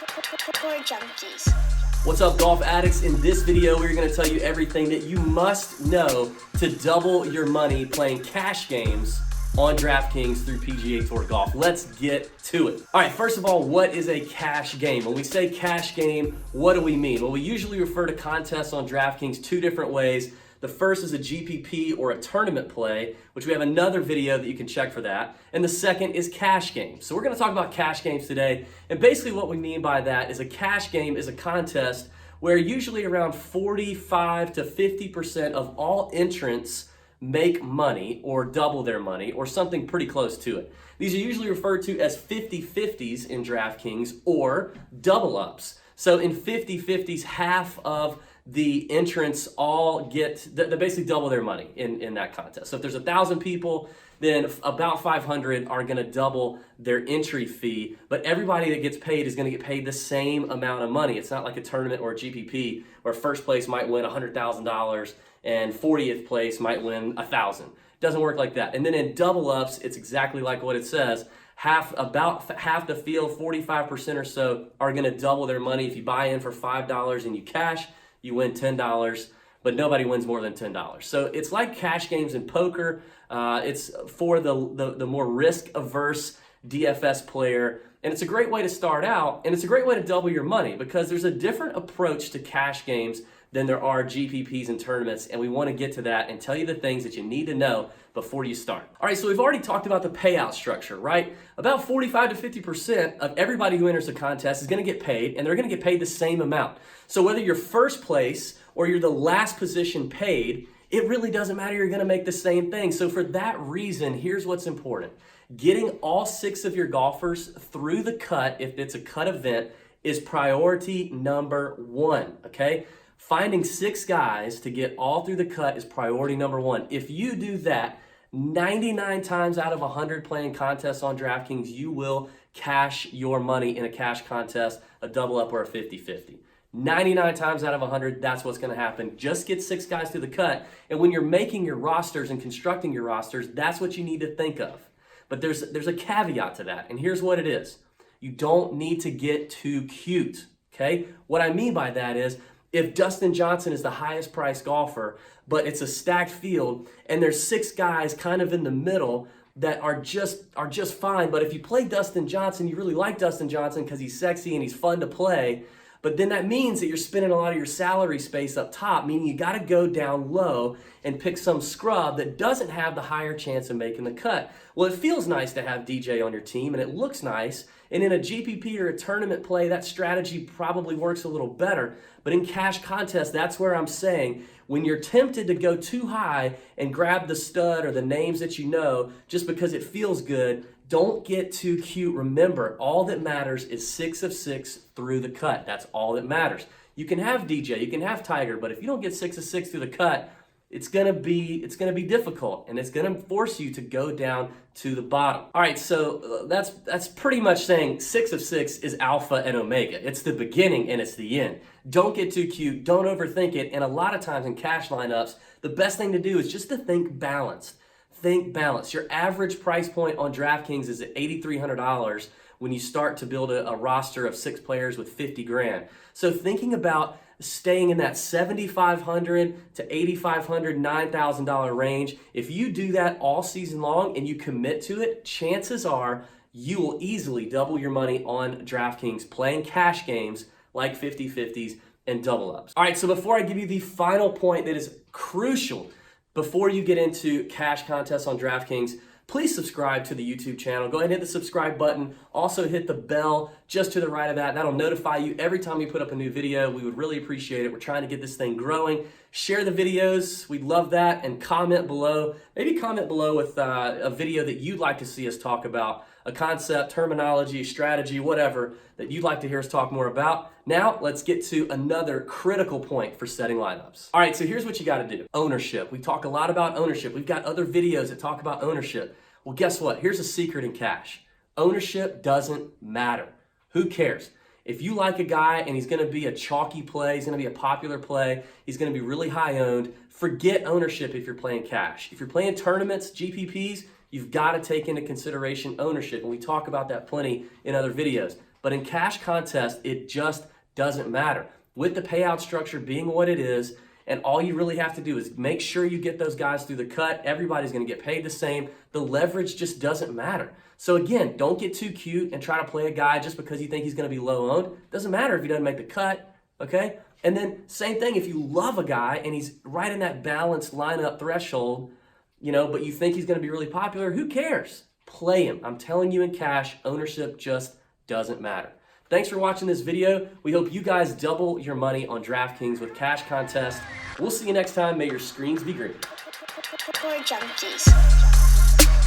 Tour Junkies. What's up, golf addicts? In this video, we're going to tell you everything that you must know to double your money playing cash games on DraftKings through PGA Tour golf. Let's get to it. All right, first of all, what is a cash game? When we say cash game, what do we mean? Well, we usually refer to contests on DraftKings two different ways. The first is a GPP or a tournament play, which we have another video that you can check for that. And the second is cash games. So we're going to talk about cash games today. And basically what we mean by that is a cash game is a contest where usually around 45 to 50% of all entrants make money or double their money or something pretty close to it. These are usually referred to as 50-50s in DraftKings or double ups. So in 50-50s, half of the entrants all they basically double their money in that contest. So if there's 1,000 people, then about 500 are going to double their entry fee, but everybody that gets paid is going to get paid the same amount of money. It's not like a tournament or a GPP where first place might win $100,000 and 40th place might win $1,000. It doesn't work like that. And then in double ups, it's exactly like what it says. About half the field, 45% or so, are going to double their money. If you buy in for $5 and you cash, you win $10, but nobody wins more than $10. So it's like cash games in poker. It's for the more risk-averse DFS player, and it's a great way to start out, and it's a great way to double your money because there's a different approach to cash games than there are GPPs and tournaments, and we want to get to that and tell you the things that you need to know before you start. All right, so we've already talked about the payout structure, right? About 45 to 50% of everybody who enters the contest is going to get paid, and they're going to get paid the same amount. So whether you're first place or you're the last position paid, it really doesn't matter. You're going to make the same thing. So for that reason, here's what's important. Getting all 6 of your golfers through the cut, if it's a cut event, is priority number 1, okay? Finding 6 guys to get all through the cut is priority number 1. If you do that, 99 times out of 100 playing contests on DraftKings, you will cash your money in a cash contest, a double up or a 50-50. 99 times out of 100, that's what's going to happen. Just get 6 guys through the cut. And when you're making your rosters and constructing your rosters, that's what you need to think of. But there's a caveat to that, and here's what it is. You don't need to get too cute, okay? What I mean by that is, if Dustin Johnson is the highest priced golfer, but it's a stacked field, and there's 6 guys kind of in the middle that are just fine, but if you play Dustin Johnson, you really like Dustin Johnson because he's sexy and he's fun to play, but then that means that you're spending a lot of your salary space up top, meaning you got to go down low and pick some scrub that doesn't have the higher chance of making the cut. Well, it feels nice to have DJ on your team, and it looks nice, and in a GPP or a tournament play, that strategy probably works a little better. But in cash contests, that's where I'm saying, when you're tempted to go too high and grab the stud or the names that you know just because it feels good, don't get too cute. Remember, all that matters is 6 of 6 through the cut. That's all that matters. You can have DJ, you can have Tiger, but if you don't get 6 of 6 through the cut, it's gonna be difficult, and it's gonna force you to go down to the bottom. All right, so that's pretty much saying 6 of 6 is alpha and omega. It's the beginning and it's the end. Don't get too cute, don't overthink it, and a lot of times in cash lineups, the best thing to do is just to think balanced. Think balanced. Your average price point on DraftKings is at $8,300 when you start to build a roster of 6 players with 50 grand. So thinking about staying in that $7,500 to $8,500, $9,000 range, if you do that all season long and you commit to it, chances are you will easily double your money on DraftKings playing cash games like 50-50s and double ups. All right, so before I give you the final point that is crucial before you get into cash contests on DraftKings, please subscribe to the YouTube channel. Go ahead and hit the subscribe button. Also hit the bell just to the right of that. That'll notify you every time we put up a new video. We would really appreciate it. We're trying to get this thing growing. Share the videos. We'd love that. And comment below. Maybe comment below with a video that you'd like to see us talk about. A concept, terminology, strategy, whatever that you'd like to hear us talk more about. Now, let's get to another critical point for setting lineups. All right, so here's what you got to do. Ownership. We talk a lot about ownership. We've got other videos that talk about ownership. Well, guess what? Here's a secret in cash. Ownership doesn't matter. Who cares? If you like a guy and he's going to be a chalky play, he's going to be a popular play, he's going to be really high owned, forget ownership if you're playing cash. If you're playing tournaments, GPPs, you've got to take into consideration ownership, and we talk about that plenty in other videos. But in cash contest, it just doesn't matter. With the payout structure being what it is, and all you really have to do is make sure you get those guys through the cut. Everybody's going to get paid the same. The leverage just doesn't matter. So again, don't get too cute and try to play a guy just because you think he's going to be low owned. Doesn't matter if he doesn't make the cut, okay? And then same thing, if you love a guy and he's right in that balanced lineup threshold, but you think he's going to be really popular, who cares? Play him. I'm telling you, in cash, ownership just doesn't matter. Thanks for watching this video. We hope you guys double your money on DraftKings with cash contest. We'll see you next time. May your screens be green. Tour Junkies.